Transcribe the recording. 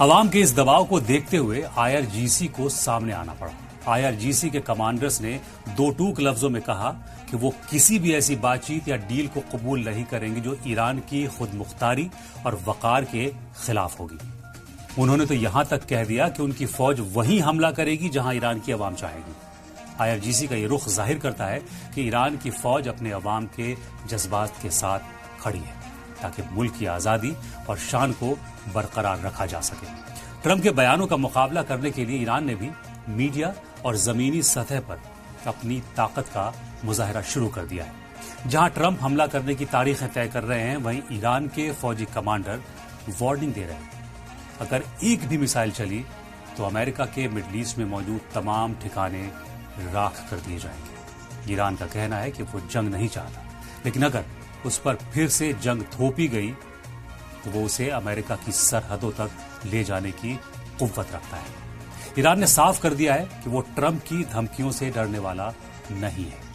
अवाम के इस दबाव को देखते हुए आईआरजीसी को सामने आना पड़ा। आईआरजीसी के कमांडर्स ने दो टूक लफ्जों में कहा कि वो किसी भी ऐसी बातचीत या डील को कबूल नहीं करेंगे जो ईरान की खुद मुख्तारी और वकार के खिलाफ होगी। उन्होंने तो यहां तक कह दिया कि उनकी फौज वहीं हमला करेगी जहां ईरान की अवाम चाहेगी। आईआरजीसी का ये रुख जाहिर करता है कि ईरान की फौज अपने अवाम के जज्बात के साथ खड़ी है ताकि मुल्क की आजादी और शान को बरकरार रखा जा सके। ट्रंप के बयानों का मुकाबला करने के लिए ईरान ने भी मीडिया और जमीनी सतह पर अपनी ताकत का मुजाहरा शुरू कर दिया है। जहां ट्रंप हमला करने की तारीखें तय कर रहे हैं, वहीं ईरान के फौजी कमांडर वार्निंग दे रहे हैं अगर एक भी मिसाइल चली तो अमेरिका के मिडल ईस्ट में मौजूद तमाम ठिकाने राख कर दिए जाएंगे। ईरान का कहना है कि वो जंग नहीं चाहता, लेकिन अगर उस पर फिर से जंग थोपी गई तो वो उसे अमेरिका की सरहदों तक ले जाने की कुव्वत रखता है। ईरान ने साफ कर दिया है कि वो ट्रंप की धमकियों से डरने वाला नहीं है।